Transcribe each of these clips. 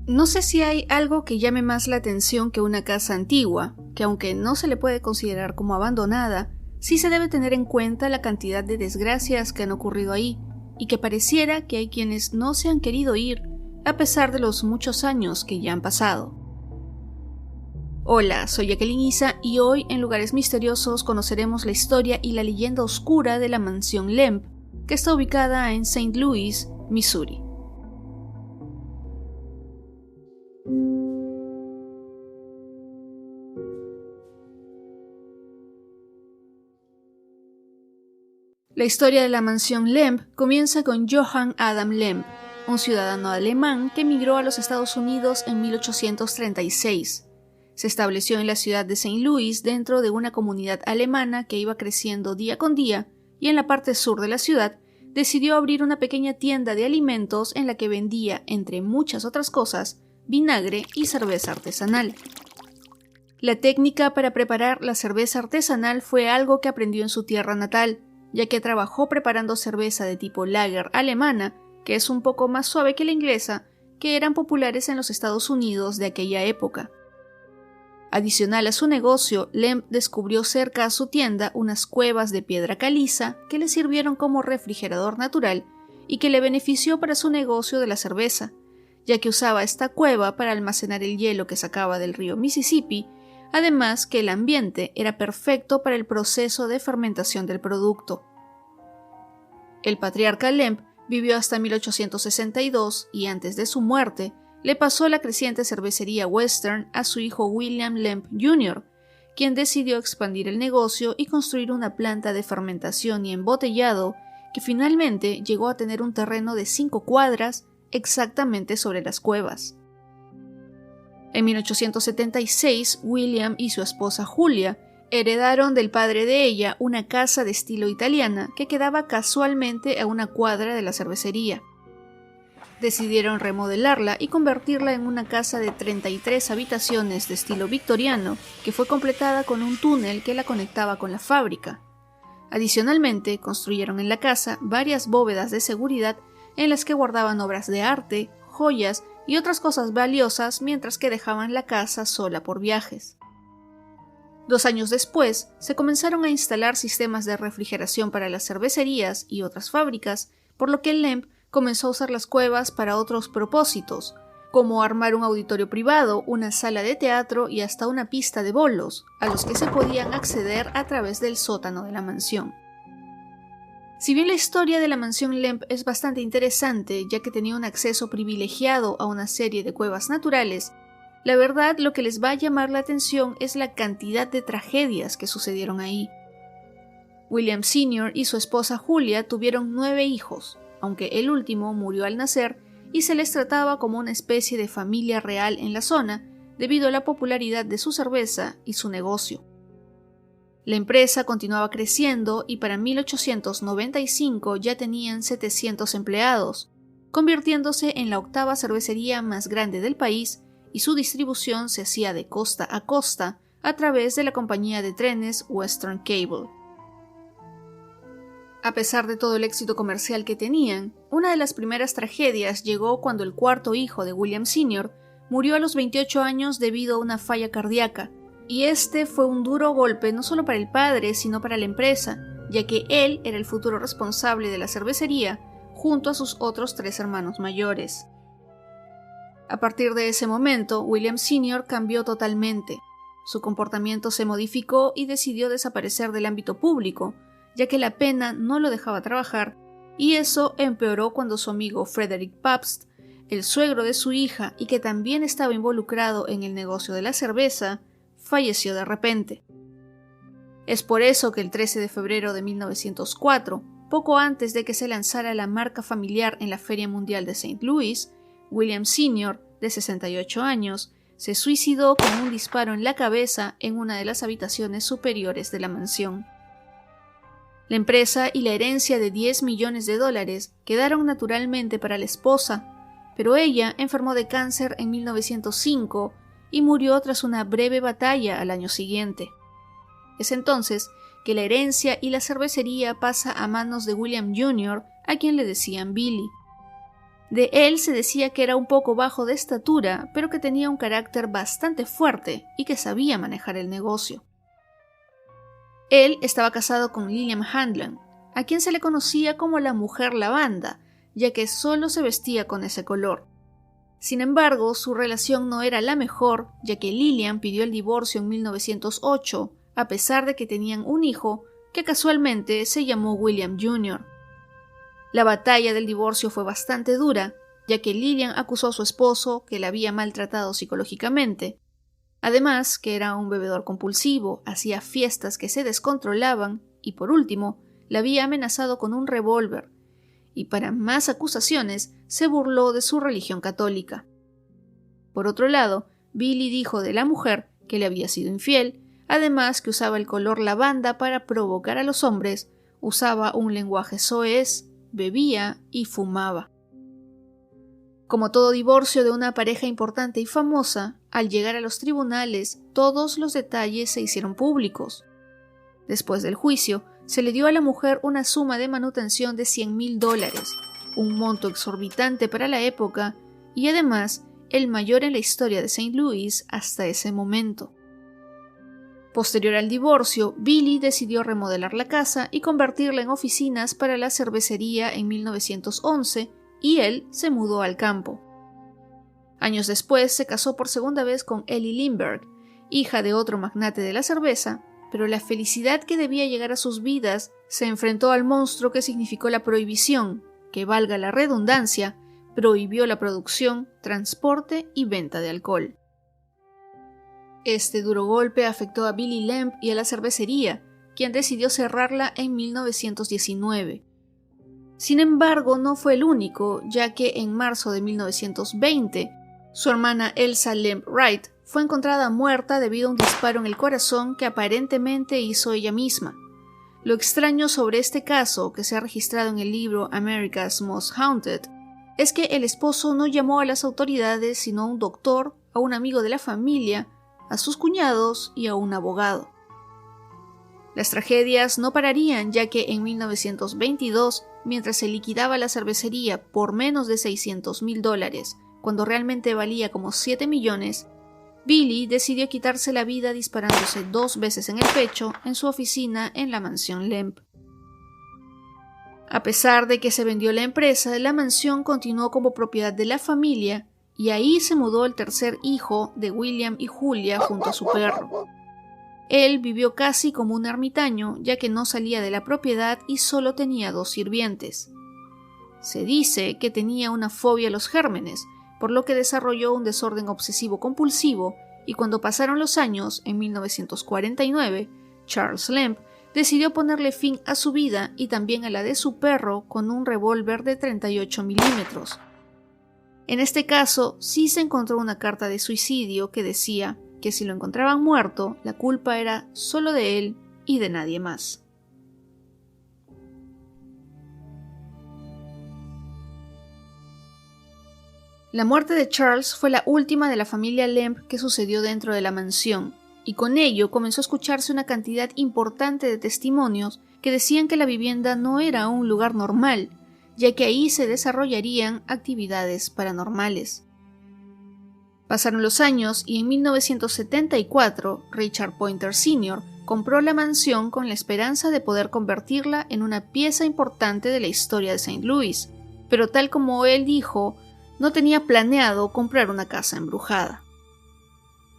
No sé si hay algo que llame más la atención que una casa antigua, que aunque no se le puede considerar como abandonada, sí se debe tener en cuenta la cantidad de desgracias que han ocurrido ahí, y que pareciera que hay quienes no se han querido ir, a pesar de los muchos años que ya han pasado. Hola, soy Jacqueline Isa y hoy en Lugares Misteriosos conoceremos la historia y la leyenda oscura de la mansión Lemp, que está ubicada en St. Louis, Missouri. La historia de la mansión Lemp comienza con Johann Adam Lemp, un ciudadano alemán que emigró a los Estados Unidos en 1836. Se estableció en la ciudad de St. Louis dentro de una comunidad alemana que iba creciendo día con día y en la parte sur de la ciudad decidió abrir una pequeña tienda de alimentos en la que vendía, entre muchas otras cosas, vinagre y cerveza artesanal. La técnica para preparar la cerveza artesanal fue algo que aprendió en su tierra natal, ya que trabajó preparando cerveza de tipo lager alemana, que es un poco más suave que la inglesa, que eran populares en los Estados Unidos de aquella época. Adicional a su negocio, Lemp descubrió cerca a su tienda unas cuevas de piedra caliza que le sirvieron como refrigerador natural y que le benefició para su negocio de la cerveza, ya que usaba esta cueva para almacenar el hielo que sacaba del río Mississippi, además que el ambiente era perfecto para el proceso de fermentación del producto. El patriarca Lemp vivió hasta 1862 y antes de su muerte le pasó la creciente cervecería Western a su hijo William Lemp Jr., quien decidió expandir el negocio y construir una planta de fermentación y embotellado que finalmente llegó a tener un terreno de 5 cuadras exactamente sobre las cuevas. En 1876, William y su esposa Julia heredaron del padre de ella una casa de estilo italiana que quedaba casualmente a una cuadra de la cervecería. Decidieron remodelarla y convertirla en una casa de 33 habitaciones de estilo victoriano, que fue completada con un túnel que la conectaba con la fábrica. Adicionalmente, construyeron en la casa varias bóvedas de seguridad en las que guardaban obras de arte, joyas y otras cosas valiosas mientras que dejaban la casa sola por viajes. 2 años después, se comenzaron a instalar sistemas de refrigeración para las cervecerías y otras fábricas, por lo que Lemp comenzó a usar las cuevas para otros propósitos, como armar un auditorio privado, una sala de teatro y hasta una pista de bolos, a los que se podían acceder a través del sótano de la mansión. Si bien la historia de la mansión Lemp es bastante interesante, ya que tenía un acceso privilegiado a una serie de cuevas naturales, la verdad lo que les va a llamar la atención es la cantidad de tragedias que sucedieron ahí. William Sr. y su esposa Julia tuvieron 9 hijos, aunque el último murió al nacer y se les trataba como una especie de familia real en la zona debido a la popularidad de su cerveza y su negocio. La empresa continuaba creciendo y para 1895 ya tenían 700 empleados, convirtiéndose en la 8ª cervecería más grande del país y su distribución se hacía de costa a costa a través de la compañía de trenes Western Cable. A pesar de todo el éxito comercial que tenían, una de las primeras tragedias llegó cuando el 4º hijo de William Sr. murió a los 28 años debido a una falla cardíaca, y este fue un duro golpe no solo para el padre, sino para la empresa, ya que él era el futuro responsable de la cervecería, junto a sus otros 3 hermanos mayores. A partir de ese momento, William Sr. cambió totalmente. Su comportamiento se modificó y decidió desaparecer del ámbito público, ya que la pena no lo dejaba trabajar, y eso empeoró cuando su amigo Frederick Pabst, el suegro de su hija y que también estaba involucrado en el negocio de la cerveza, falleció de repente. Es por eso que el 13 de febrero de 1904, poco antes de que se lanzara la marca familiar en la Feria Mundial de St. Louis, William Sr., de 68 años, se suicidó con un disparo en la cabeza en una de las habitaciones superiores de la mansión. La empresa y la herencia de $10 millones quedaron naturalmente para la esposa, pero ella enfermó de cáncer en 1905 y murió tras una breve batalla al año siguiente. Es entonces que la herencia y la cervecería pasa a manos de William Jr., a quien le decían Billy. De él se decía que era un poco bajo de estatura, pero que tenía un carácter bastante fuerte y que sabía manejar el negocio. Él estaba casado con Lillian Hanlon, a quien se le conocía como la mujer lavanda, ya que solo se vestía con ese color. Sin embargo, su relación no era la mejor, ya que Lillian pidió el divorcio en 1908, a pesar de que tenían un hijo que casualmente se llamó William Jr. La batalla del divorcio fue bastante dura, ya que Lillian acusó a su esposo que la había maltratado psicológicamente. Además, que era un bebedor compulsivo, hacía fiestas que se descontrolaban y, por último, la había amenazado con un revólver. Y para más acusaciones, se burló de su religión católica. Por otro lado, Billy dijo de la mujer que le había sido infiel, además que usaba el color lavanda para provocar a los hombres, usaba un lenguaje soez, bebía y fumaba. Como todo divorcio de una pareja importante y famosa, al llegar a los tribunales, todos los detalles se hicieron públicos. Después del juicio, se le dio a la mujer una suma de manutención de $100,000, un monto exorbitante para la época y además el mayor en la historia de St. Louis hasta ese momento. Posterior al divorcio, Billy decidió remodelar la casa y convertirla en oficinas para la cervecería en 1911 y él se mudó al campo. Años después se casó por segunda vez con Ellie Lindbergh, hija de otro magnate de la cerveza, pero la felicidad que debía llegar a sus vidas se enfrentó al monstruo que significó la prohibición, que valga la redundancia, prohibió la producción, transporte y venta de alcohol. Este duro golpe afectó a Billy Lemp y a la cervecería, quien decidió cerrarla en 1919. Sin embargo, no fue el único, ya que en marzo de 1920, su hermana Elsa Lemp Wright fue encontrada muerta debido a un disparo en el corazón que aparentemente hizo ella misma. Lo extraño sobre este caso, que se ha registrado en el libro America's Most Haunted, es que el esposo no llamó a las autoridades sino a un doctor, a un amigo de la familia, a sus cuñados y a un abogado. Las tragedias no pararían, ya que en 1922, mientras se liquidaba la cervecería por menos de $600,000, cuando realmente valía como 7 millones, Billy decidió quitarse la vida disparándose 2 veces en el pecho en su oficina en la mansión Lemp. A pesar de que se vendió la empresa, la mansión continuó como propiedad de la familia y ahí se mudó el tercer hijo de William y Julia junto a su perro. Él vivió casi como un ermitaño, ya que no salía de la propiedad y solo tenía 2 sirvientes. Se dice que tenía una fobia a los gérmenes, por lo que desarrolló un desorden obsesivo-compulsivo, y cuando pasaron los años, en 1949, Charles Lemp decidió ponerle fin a su vida y también a la de su perro con un revólver de 38 milímetros. En este caso, sí se encontró una carta de suicidio que decía que si lo encontraban muerto, la culpa era solo de él y de nadie más. La muerte de Charles fue la última de la familia Lemp que sucedió dentro de la mansión, y con ello comenzó a escucharse una cantidad importante de testimonios que decían que la vivienda no era un lugar normal, ya que ahí se desarrollarían actividades paranormales. Pasaron los años y en 1974 Richard Pointer Sr. compró la mansión con la esperanza de poder convertirla en una pieza importante de la historia de St. Louis, pero tal como él dijo, no tenía planeado comprar una casa embrujada.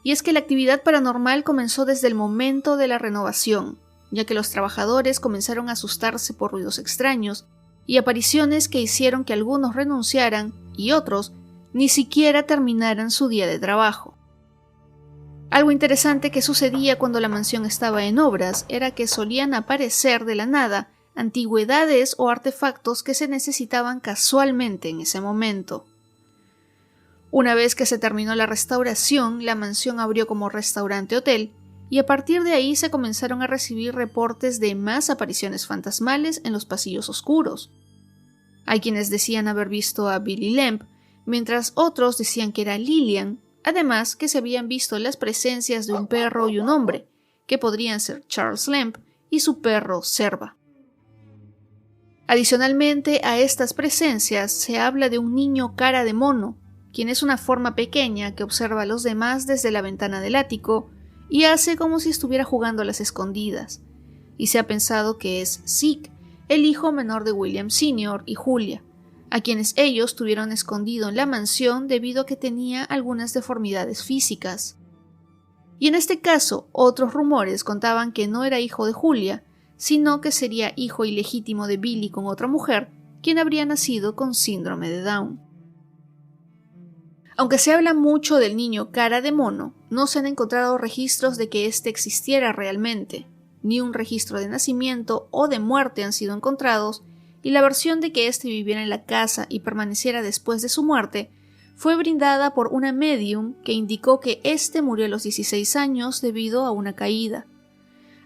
Y es que la actividad paranormal comenzó desde el momento de la renovación, ya que los trabajadores comenzaron a asustarse por ruidos extraños y apariciones que hicieron que algunos renunciaran y otros ni siquiera terminaran su día de trabajo. Algo interesante que sucedía cuando la mansión estaba en obras era que solían aparecer de la nada antigüedades o artefactos que se necesitaban casualmente en ese momento. Una vez que se terminó la restauración, la mansión abrió como restaurante-hotel y a partir de ahí se comenzaron a recibir reportes de más apariciones fantasmales en los pasillos oscuros. Hay quienes decían haber visto a Billy Lemp, mientras otros decían que era Lillian, además que se habían visto las presencias de un perro y un hombre, que podrían ser Charles Lemp y su perro Serva. Adicionalmente a estas presencias se habla de un niño cara de mono, quien es una forma pequeña que observa a los demás desde la ventana del ático y hace como si estuviera jugando a las escondidas, y se ha pensado que es Zeke, el hijo menor de William Sr. y Julia, a quienes ellos tuvieron escondido en la mansión debido a que tenía algunas deformidades físicas. Y en este caso, otros rumores contaban que no era hijo de Julia, sino que sería hijo ilegítimo de Billy con otra mujer, quien habría nacido con síndrome de Down. Aunque se habla mucho del niño cara de mono, no se han encontrado registros de que éste existiera realmente, ni un registro de nacimiento o de muerte han sido encontrados, y la versión de que éste viviera en la casa y permaneciera después de su muerte fue brindada por una medium que indicó que éste murió a los 16 años debido a una caída.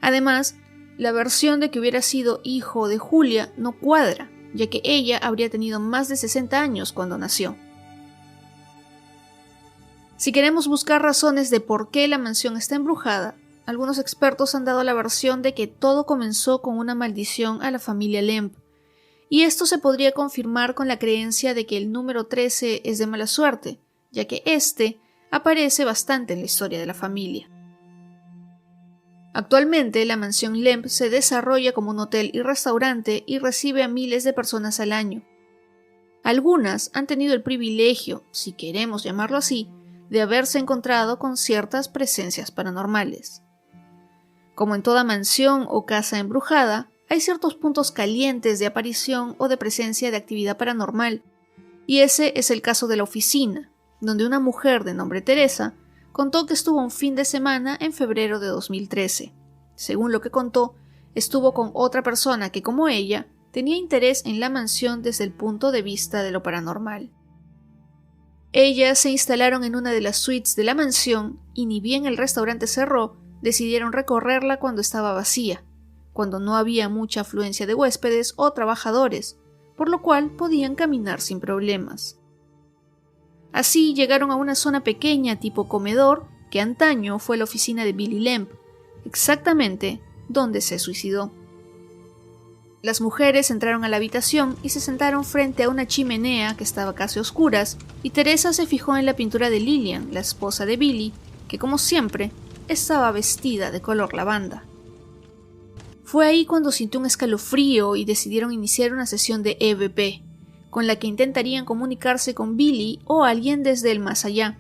Además, la versión de que hubiera sido hijo de Julia no cuadra, ya que ella habría tenido más de 60 años cuando nació. Si queremos buscar razones de por qué la mansión está embrujada, algunos expertos han dado la versión de que todo comenzó con una maldición a la familia Lemp, y esto se podría confirmar con la creencia de que el número 13 es de mala suerte, ya que este aparece bastante en la historia de la familia. Actualmente, la mansión Lemp se desarrolla como un hotel y restaurante y recibe a miles de personas al año. Algunas han tenido el privilegio, si queremos llamarlo así, de haberse encontrado con ciertas presencias paranormales. Como en toda mansión o casa embrujada, hay ciertos puntos calientes de aparición o de presencia de actividad paranormal, y ese es el caso de la oficina, donde una mujer de nombre Teresa contó que estuvo un fin de semana en febrero de 2013. Según lo que contó, estuvo con otra persona que, como ella, tenía interés en la mansión desde el punto de vista de lo paranormal. Ellas se instalaron en una de las suites de la mansión y ni bien el restaurante cerró, decidieron recorrerla cuando estaba vacía, cuando no había mucha afluencia de huéspedes o trabajadores, por lo cual podían caminar sin problemas. Así llegaron a una zona pequeña tipo comedor que antaño fue la oficina de Billy Lemp, exactamente donde se suicidó. Las mujeres entraron a la habitación y se sentaron frente a una chimenea que estaba casi a oscuras, y Teresa se fijó en la pintura de Lillian, la esposa de Billy, que como siempre estaba vestida de color lavanda. Fue ahí cuando sintió un escalofrío y decidieron iniciar una sesión de EVP, con la que intentarían comunicarse con Billy o alguien desde el más allá.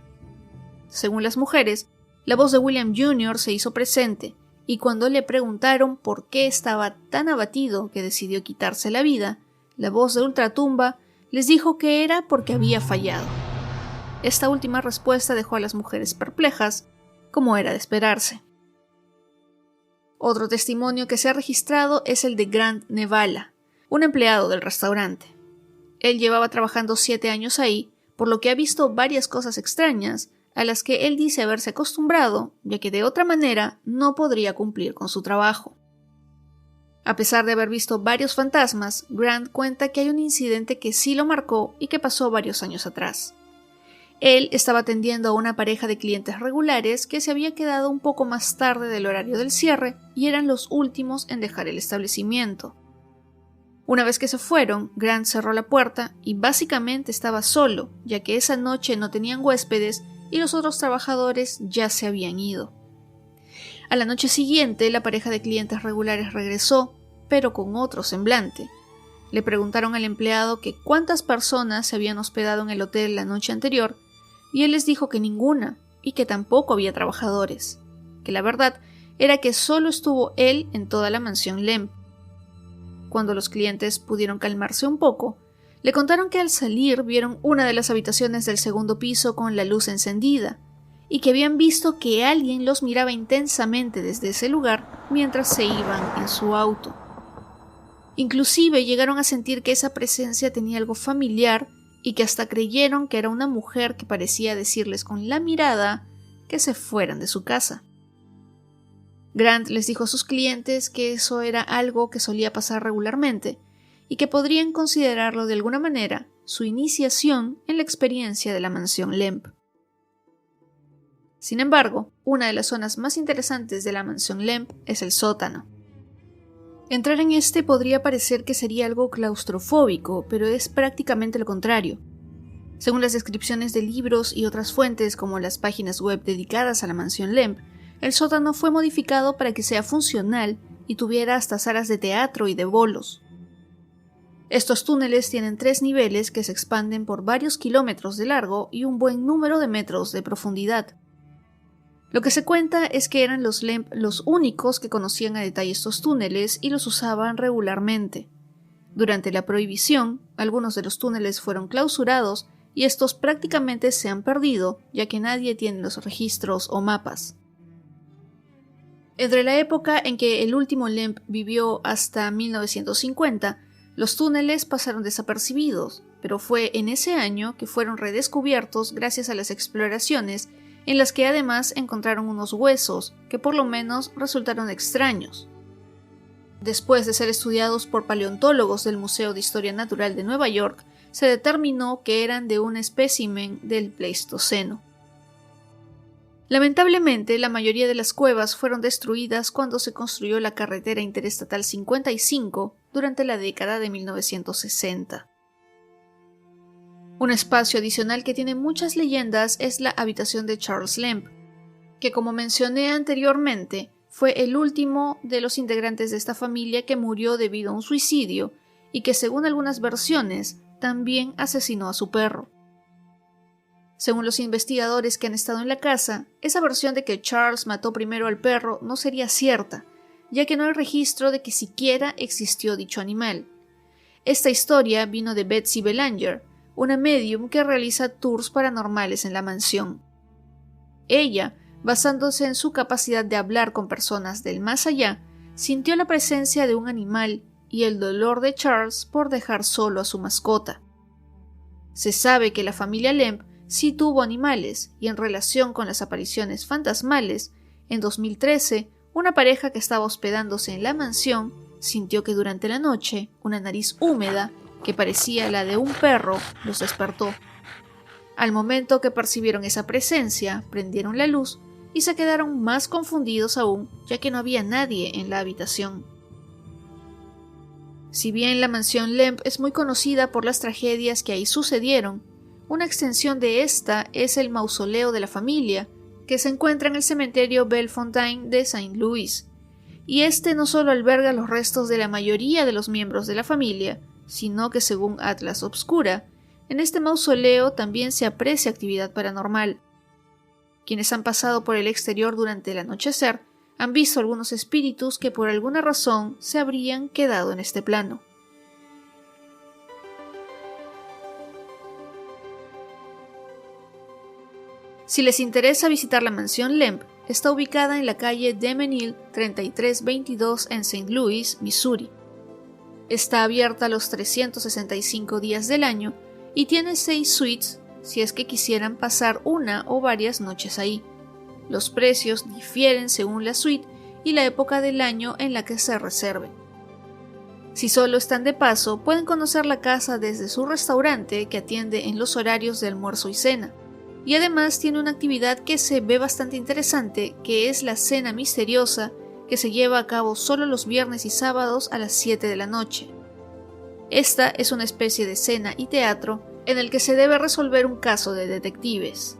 Según las mujeres, la voz de William Jr. se hizo presente, y cuando le preguntaron por qué estaba tan abatido que decidió quitarse la vida, la voz de Ultratumba les dijo que era porque había fallado. Esta última respuesta dejó a las mujeres perplejas, como era de esperarse. Otro testimonio que se ha registrado es el de Grant Nevala, un empleado del restaurante. Él llevaba trabajando 7 años ahí, por lo que ha visto varias cosas extrañas, a las que él dice haberse acostumbrado, ya que de otra manera no podría cumplir con su trabajo. A pesar de haber visto varios fantasmas, Grant cuenta que hay un incidente que sí lo marcó y que pasó varios años atrás. Él estaba atendiendo a una pareja de clientes regulares que se había quedado un poco más tarde del horario del cierre y eran los últimos en dejar el establecimiento. Una vez que se fueron, Grant cerró la puerta y básicamente estaba solo, ya que esa noche no tenían huéspedes y los otros trabajadores ya se habían ido. A la noche siguiente, la pareja de clientes regulares regresó, pero con otro semblante. Le preguntaron al empleado que cuántas personas se habían hospedado en el hotel la noche anterior, y él les dijo que ninguna, y que tampoco había trabajadores, que la verdad era que solo estuvo él en toda la mansión Lemp. Cuando los clientes pudieron calmarse un poco, le contaron que al salir vieron una de las habitaciones del segundo piso con la luz encendida, y que habían visto que alguien los miraba intensamente desde ese lugar mientras se iban en su auto. Inclusive llegaron a sentir que esa presencia tenía algo familiar y que hasta creyeron que era una mujer que parecía decirles con la mirada que se fueran de su casa. Grant les dijo a sus clientes que eso era algo que solía pasar regularmente y que podrían considerarlo de alguna manera su iniciación en la experiencia de la mansión Lemp. Sin embargo, una de las zonas más interesantes de la mansión Lemp es el sótano. Entrar en este podría parecer que sería algo claustrofóbico, pero es prácticamente lo contrario. Según las descripciones de libros y otras fuentes como las páginas web dedicadas a la mansión Lemp, el sótano fue modificado para que sea funcional y tuviera hasta salas de teatro y de bolos. Estos túneles tienen 3 niveles que se expanden por varios kilómetros de largo y un buen número de metros de profundidad. Lo que se cuenta es que eran los Lemp los únicos que conocían a detalle estos túneles y los usaban regularmente. Durante la Prohibición, algunos de los túneles fueron clausurados y estos prácticamente se han perdido, ya que nadie tiene los registros o mapas. Entre la época en que el último Lemp vivió hasta 1950, los túneles pasaron desapercibidos, pero fue en ese año que fueron redescubiertos gracias a las exploraciones, en las que además encontraron unos huesos que por lo menos resultaron extraños. Después de ser estudiados por paleontólogos del Museo de Historia Natural de Nueva York, se determinó que eran de un espécimen del Pleistoceno. Lamentablemente, la mayoría de las cuevas fueron destruidas cuando se construyó la carretera interestatal 55 durante la década de 1960. Un espacio adicional que tiene muchas leyendas es la habitación de Charles Lemp, que como mencioné anteriormente, fue el último de los integrantes de esta familia que murió debido a un suicidio y que según algunas versiones también asesinó a su perro. Según los investigadores que han estado en la casa, esa versión de que Charles mató primero al perro no sería cierta, ya que no hay registro de que siquiera existió dicho animal. Esta historia vino de Betsy Belanger, una medium que realiza tours paranormales en la mansión. Ella, basándose en su capacidad de hablar con personas del más allá, sintió la presencia de un animal y el dolor de Charles por dejar solo a su mascota. Se sabe que la familia Lemp sí tuvo animales, y en relación con las apariciones fantasmales, en 2013, una pareja que estaba hospedándose en la mansión sintió que durante la noche una nariz húmeda, que parecía la de un perro, los despertó. Al momento que percibieron esa presencia, prendieron la luz y se quedaron más confundidos aún, ya que no había nadie en la habitación. Si bien la mansión Lemp es muy conocida por las tragedias que ahí sucedieron, una extensión de esta es el mausoleo de la familia, que se encuentra en el cementerio Bellefontaine de Saint Louis, y este no solo alberga los restos de la mayoría de los miembros de la familia, sino que según Atlas Obscura, en este mausoleo también se aprecia actividad paranormal. Quienes han pasado por el exterior durante el anochecer han visto algunos espíritus que por alguna razón se habrían quedado en este plano. Si les interesa visitar la mansión Lemp, está ubicada en la calle Demenil 3322 en St. Louis, Missouri. Está abierta los 365 días del año y tiene 6 suites si es que quisieran pasar una o varias noches ahí. Los precios difieren según la suite y la época del año en la que se reserven. Si solo están de paso, pueden conocer la casa desde su restaurante que atiende en los horarios de almuerzo y cena. Y además tiene una actividad que se ve bastante interesante, que es la cena misteriosa, que se lleva a cabo solo los viernes y sábados a las 7 de la noche. Esta es una especie de cena y teatro en el que se debe resolver un caso de detectives.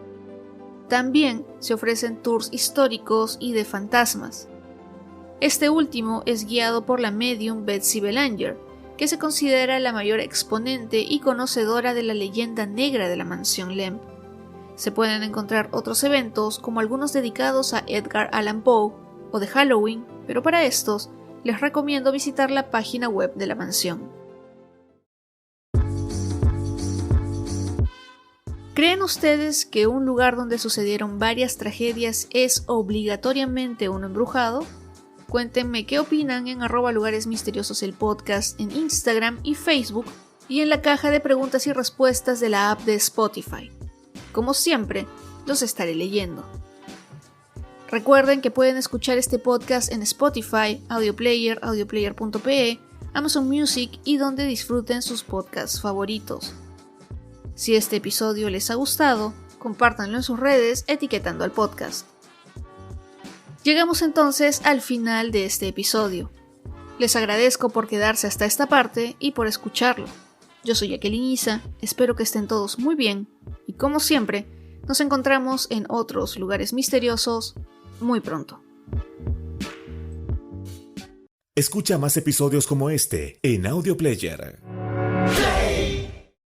También se ofrecen tours históricos y de fantasmas. Este último es guiado por la medium Betsy Belanger, que se considera la mayor exponente y conocedora de la leyenda negra de la mansión Lemp. Se pueden encontrar otros eventos como algunos dedicados a Edgar Allan Poe o de Halloween, pero para estos les recomiendo visitar la página web de la mansión. ¿Creen ustedes que un lugar donde sucedieron varias tragedias es obligatoriamente uno embrujado? Cuéntenme qué opinan en @lugaresmisteriosos el podcast en Instagram y Facebook y en la caja de preguntas y respuestas de la app de Spotify. Como siempre, los estaré leyendo. Recuerden que pueden escuchar este podcast en Spotify, Audioplayer, audioplayer.pe, Amazon Music y donde disfruten sus podcasts favoritos. Si este episodio les ha gustado, compártanlo en sus redes etiquetando al podcast. Llegamos entonces al final de este episodio. Les agradezco por quedarse hasta esta parte y por escucharlo. Yo soy Jacqueline Isa, espero que estén todos muy bien y como siempre, nos encontramos en otros lugares misteriosos muy pronto. Escucha más episodios como este en Audio Player.